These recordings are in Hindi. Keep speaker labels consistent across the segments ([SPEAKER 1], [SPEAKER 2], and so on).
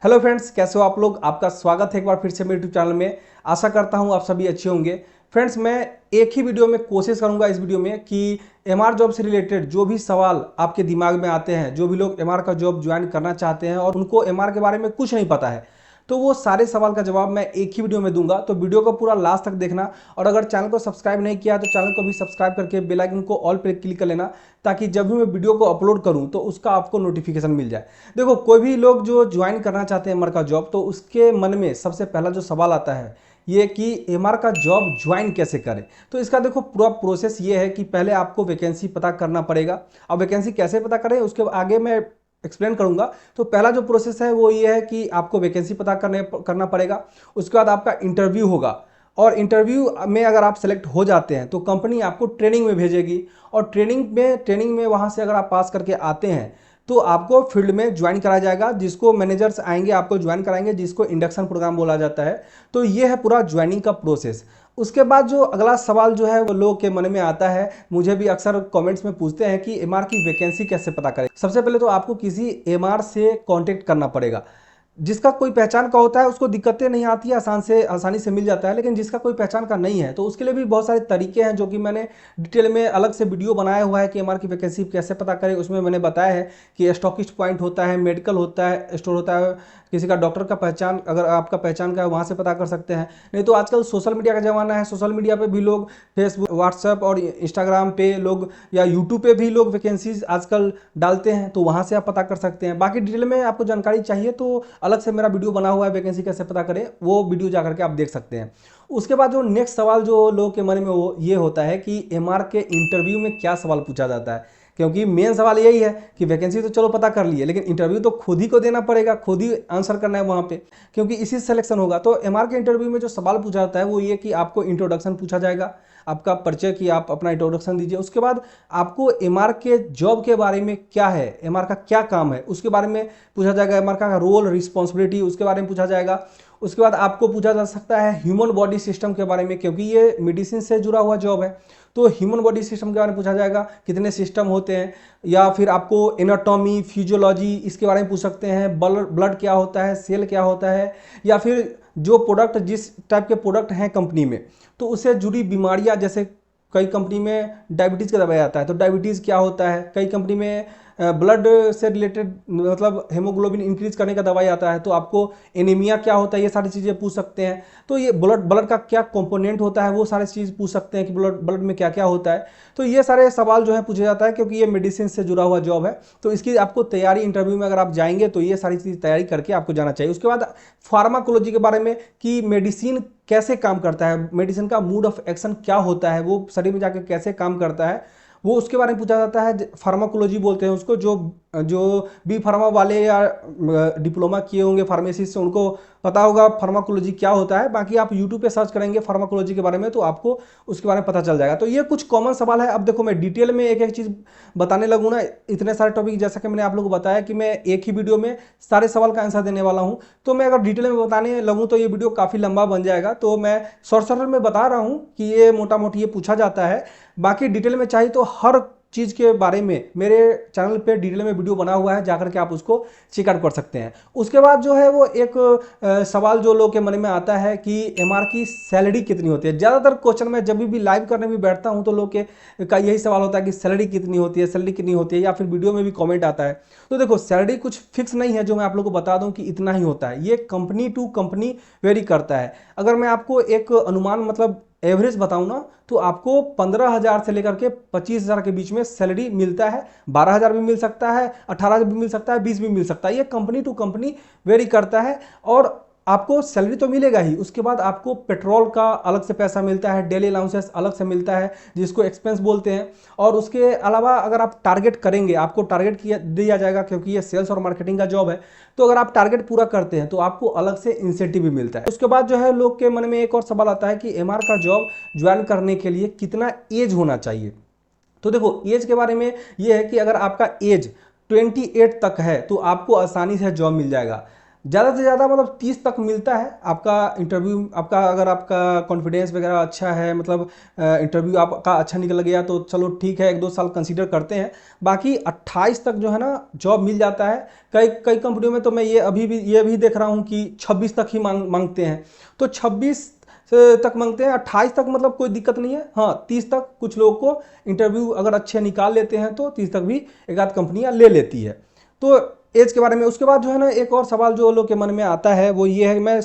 [SPEAKER 1] हेलो फ्रेंड्स, कैसे हो आप लोग। आपका स्वागत है एक बार फिर से मेरे यूट्यूब चैनल में। आशा करता हूं आप सभी अच्छे होंगे। फ्रेंड्स, मैं एक ही वीडियो में कोशिश करूंगा इस वीडियो में कि एमआर जॉब से रिलेटेड जो भी सवाल आपके दिमाग में आते हैं, जो भी लोग एमआर का जॉब ज्वाइन करना चाहते हैं और उनको एमआर के बारे में कुछ नहीं पता है, तो वो सारे सवाल का जवाब मैं एक ही वीडियो में दूंगा। तो वीडियो को पूरा लास्ट तक देखना, और अगर चैनल को सब्सक्राइब नहीं किया तो चैनल को भी सब्सक्राइब करके बेल आइकन को ऑल पे क्लिक कर लेना, ताकि जब भी मैं वीडियो को अपलोड करूं तो उसका आपको नोटिफिकेशन मिल जाए। देखो, कोई भी लोग जो ज्वाइन करना चाहते हैं एमआर का जॉब, तो उसके मन में सबसे पहला जो सवाल आता है ये कि एमआर का जॉब ज्वाइन कैसे करें। तो इसका देखो पूरा प्रोसेस ये है कि पहले आपको वैकेंसी पता करना पड़ेगा। अब वैकेंसी कैसे पता करें उसके आगे मैं एक्सप्लेन करूंगा। तो पहला जो प्रोसेस है वो ये है कि आपको वैकेंसी पता करना पड़ेगा। उसके बाद आपका इंटरव्यू होगा, और इंटरव्यू में अगर आप सेलेक्ट हो जाते हैं तो कंपनी आपको ट्रेनिंग में भेजेगी, और ट्रेनिंग में वहां से अगर आप पास करके आते हैं तो आपको फील्ड में ज्वाइन कराया जाएगा, जिसको मैनेजर्स आएंगे आपको ज्वाइन कराएंगे, जिसको इंडक्शन प्रोग्राम बोला जाता है। तो ये है पूरा ज्वाइनिंग का प्रोसेस। उसके बाद जो अगला सवाल जो है वो लोगों के मन में आता है, मुझे भी अक्सर कमेंट्स में पूछते हैं कि एमआर की वैकेंसी कैसे पता करें। सबसे पहले तो आपको किसी एमआर से कांटेक्ट करना पड़ेगा। जिसका कोई पहचान का होता है उसको दिक्कतें नहीं आती है, आसानी से मिल जाता है। लेकिन जिसका कोई पहचान का नहीं है तो उसके लिए भी बहुत सारे तरीके हैं, जो कि मैंने डिटेल में अलग से वीडियो बनाया हुआ है कि एमआर की वैकेंसी कैसे पता करें। उसमें मैंने बताया है कि स्टॉकिस्ट पॉइंट होता है, मेडिकल होता है, स्टोर होता है, किसी का डॉक्टर का पहचान, अगर आपका पहचान का है वहाँ से पता कर सकते हैं। नहीं तो आजकल सोशल मीडिया का ज़माना है, सोशल मीडिया पे भी लोग फेसबुक, व्हाट्सएप और इंस्टाग्राम पे लोग, या यूट्यूब पे भी लोग वैकेंसीज आजकल डालते हैं, तो वहाँ से आप पता कर सकते हैं। बाकी डिटेल में आपको जानकारी चाहिए तो अलग से मेरा वीडियो बना हुआ है वैकेंसी कैसे पता करें, वो वीडियो जाकर के आप देख सकते हैं। उसके बाद जो नेक्स्ट सवाल जो लोगों के मन में वो ये होता है कि एमआर के इंटरव्यू में क्या सवाल पूछा जाता है। क्योंकि मेन सवाल यही है कि वैकेंसी तो चलो पता कर लिए, लेकिन इंटरव्यू तो खुद ही को देना पड़ेगा, खुद ही आंसर करना है वहाँ पे, क्योंकि इसी से सिलेक्शन होगा। तो एमआर के इंटरव्यू में जो सवाल पूछा जाता है वो ये कि आपको इंट्रोडक्शन पूछा जाएगा, आपका परिचय, कि आप अपना इंट्रोडक्शन दीजिए। उसके बाद आपको एमआर के जॉब के बारे में क्या है, एमआर का क्या काम है, उसके बारे में पूछा जाएगा। एमआर का रोल, रिस्पॉन्सिबिलिटी, उसके बारे में पूछा जाएगा। उसके बाद आपको पूछा जा सकता है ह्यूमन बॉडी सिस्टम के बारे में, क्योंकि ये मेडिसिन से जुड़ा हुआ जॉब है। तो ह्यूमन बॉडी सिस्टम के बारे में पूछा जाएगा, कितने सिस्टम होते हैं। या फिर आपको एनाटॉमी, फिजियोलॉजी, इसके बारे में पूछ सकते हैं। ब्लड क्या होता है, सेल क्या होता है, या फिर जो प्रोडक्ट, जिस टाइप के प्रोडक्ट हैं कंपनी में, तो उससे जुड़ी बीमारियां, जैसे कई कंपनी में डायबिटीज़ का दवाई आता है तो डायबिटीज़ क्या होता है। कई कंपनी में ब्लड से रिलेटेड, मतलब हेमोग्लोबिन इंक्रीज करने का दवाई आता है, तो आपको एनीमिया क्या होता है, ये सारी चीज़ें पूछ सकते हैं। तो ये ब्लड का क्या कंपोनेंट होता है, वो सारी चीज़ पूछ सकते हैं कि ब्लड में क्या क्या होता है। तो ये सारे सवाल जो है पूछा जाता है, क्योंकि ये मेडिसिन से जुड़ा हुआ जॉब है। तो इसकी आपको तैयारी, इंटरव्यू में अगर आप जाएंगे तो ये सारी चीज़ तैयारी करके आपको जाना चाहिए। उसके बाद फार्माकोलॉजी के बारे में कि मेडिसिन कैसे काम करता है, मेडिसिन का मोड ऑफ एक्शन क्या होता है, वो शरीर में जाकर कैसे काम करता है, वो उसके बारे में पूछा जाता है। फार्माकोलॉजी बोलते हैं उसको। जो जो बी फार्मा वाले या डिप्लोमा किए होंगे फार्मेसी से, उनको पता होगा फार्माकोलॉजी क्या होता है। बाकी आप यूट्यूब पे सर्च करेंगे फार्माकोलॉजी के बारे में तो आपको उसके बारे में पता चल जाएगा। तो ये कुछ कॉमन सवाल है। अब देखो, मैं डिटेल में एक एक चीज़ बताने लगूँ ना, इतने सारे टॉपिक, जैसा कि मैंने आप लोगों को बताया कि मैं एक ही वीडियो में सारे सवाल का आंसर देने वाला हूँ, तो मैं अगर डिटेल में बताने लगूँ तो ये वीडियो काफ़ी लंबा बन जाएगा। तो मैं शॉर्ट में बता रहा हूँ कि ये मोटा मोटी ये पूछा जाता है। बाकी डिटेल में चाहिए तो हर चीज़ के बारे में मेरे चैनल पे डिटेल में वीडियो बना हुआ है, जाकर के आप उसको चेकआउट कर सकते हैं। उसके बाद जो है वो एक सवाल जो लोग के मन में आता है कि एमआर की सैलरी कितनी होती है। ज़्यादातर क्वेश्चन में जब भी लाइव करने भी बैठता हूं तो लोग के का यही सवाल होता है कि सैलरी कितनी होती है, सैलरी कितनी होती है, या फिर वीडियो में भी कॉमेंट आता है। तो देखो, सैलरी कुछ फिक्स नहीं है जो मैं आप लोग को बता दूं कि इतना ही होता है। ये कंपनी टू कंपनी वेरी करता है। अगर मैं आपको एक अनुमान, मतलब एवरेज बताऊं ना, तो आपको 15,000 से लेकर के 25,000 के बीच में सैलरी मिलता है। 12,000 भी मिल सकता है, 18,000 भी मिल सकता है, 20 भी मिल सकता है। ये कंपनी टू कंपनी वेरी करता है। और आपको सैलरी तो मिलेगा ही, उसके बाद आपको पेट्रोल का अलग से पैसा मिलता है, डेली अलाउंसेस अलग से मिलता है, जिसको एक्सपेंस बोलते हैं। और उसके अलावा अगर आप टारगेट करेंगे, आपको टारगेट दिया जाएगा, क्योंकि ये सेल्स और मार्केटिंग का जॉब है। तो अगर आप टारगेट पूरा करते हैं तो आपको अलग से इंसेंटिव भी मिलता है। उसके बाद जो है लोग के मन में एक और सवाल आता है कि एमआर का जॉब ज्वाइन करने के लिए कितना एज होना चाहिए। तो देखो, एज के बारे में ये है कि अगर आपका एज 28 तक है तो आपको आसानी से जॉब मिल जाएगा। ज़्यादा से ज़्यादा मतलब 30 तक मिलता है आपका इंटरव्यू। आपका अगर आपका कॉन्फिडेंस वगैरह अच्छा है, मतलब इंटरव्यू आपका अच्छा निकल गया तो चलो ठीक है, 1-2 साल कंसीडर करते हैं। बाकी 28 तक जो है ना जॉब मिल जाता है। कई कई कंपनियों में तो मैं ये भी देख रहा हूँ कि 26 तक ही मांगते हैं। तो 26 तक मांगते हैं, 28 तक मतलब कोई दिक्कत नहीं है। हाँ, 30 तक कुछ लोगों को इंटरव्यू अगर अच्छे निकाल लेते हैं तो 30 तक भी एक आध कंपनियां ले लेती है। तो एज के बारे में उसके बाद जो है ना एक और सवाल जो लोग के मन में आता है वो ये है, मैं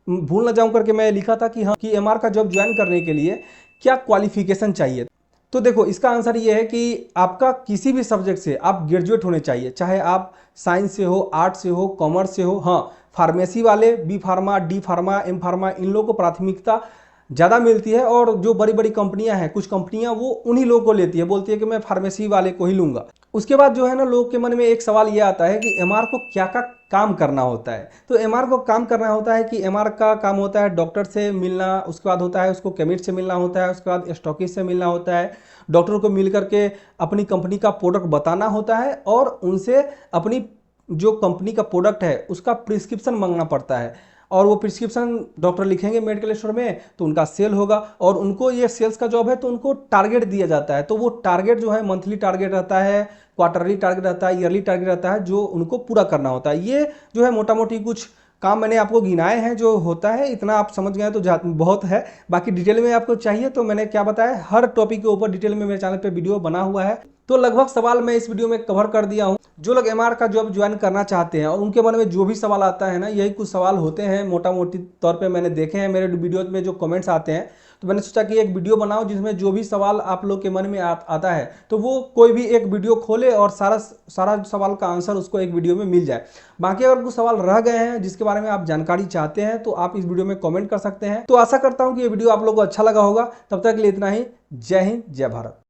[SPEAKER 1] भूल ना जाऊं करके मैं लिखा था कि हाँ कि एमआर का जॉब ज्वाइन करने के लिए क्या क्वालिफिकेशन चाहिए। तो देखो इसका आंसर ये है कि आपका किसी भी सब्जेक्ट से आप ग्रेजुएट होने चाहिए, चाहे आप साइंस से हो, आर्ट से हो, कॉमर्स से हो। हाँ, फार्मेसी वाले B pharma, D pharma, M pharma, इन लोगों को प्राथमिकता ज़्यादा मिलती है। और जो बड़ी बड़ी कंपनियां हैं, कुछ कंपनियां वो उन्हीं लोगों को लेती है, बोलती है कि मैं फार्मेसी वाले को ही लूंगा। उसके बाद जो है ना लोग के मन में एक सवाल ये आता है कि एमआर को क्या क्या काम करना होता है। तो एमआर को काम करना होता है कि एमआर का काम होता है डॉक्टर से मिलना, उसके बाद होता है उसको केमिस्ट से मिलना होता है, उसके बाद स्टॉकिस्ट से मिलना होता है, डॉक्टर को मिल करके अपनी कंपनी का प्रोडक्ट बताना होता है और उनसे अपनी जो कंपनी का प्रोडक्ट है उसका प्रिस्क्रिप्शन मांगना पड़ता है। और वो प्रिस्क्रिप्शन डॉक्टर लिखेंगे मेडिकल स्टोर में तो उनका सेल होगा। और उनको ये सेल्स का जॉब है तो उनको टारगेट दिया जाता है। तो वो टारगेट जो है मंथली टारगेट रहता है, क्वार्टरली टारगेट रहता है, ईयरली टारगेट रहता है, जो उनको पूरा करना होता है। ये जो है मोटा मोटी कुछ काम मैंने आपको गिनाए हैं जो होता है, इतना आप समझ गए तो बहुत है। बाकी डिटेल में आपको चाहिए तो मैंने क्या बताया, हर टॉपिक के ऊपर डिटेल में मेरे चैनल पे वीडियो बना हुआ है। तो लगभग सवाल मैं इस वीडियो में कवर कर दिया हूँ। जो लोग एमआर का जॉब ज्वाइन करना चाहते हैं और उनके मन में जो भी सवाल आता है ना, यही कुछ सवाल होते हैं मोटा मोटी तौर पे मैंने देखे हैं मेरे वीडियो में जो कमेंट्स आते हैं। तो मैंने सोचा कि एक वीडियो बनाओ जिसमें जो भी सवाल आप लोग के मन में आता है तो वो कोई भी एक वीडियो खोले और सारा सवाल का आंसर उसको एक वीडियो में मिल जाए। बाकी अगर कुछ सवाल रह गए हैं जिसके बारे में आप जानकारी चाहते हैं तो आप इस वीडियो में कमेंट कर सकते हैं। तो आशा करता हूं कि ये वीडियो आप लोगों को अच्छा लगा होगा। तब तक के लिए इतना ही। जय हिंद, जय भारत।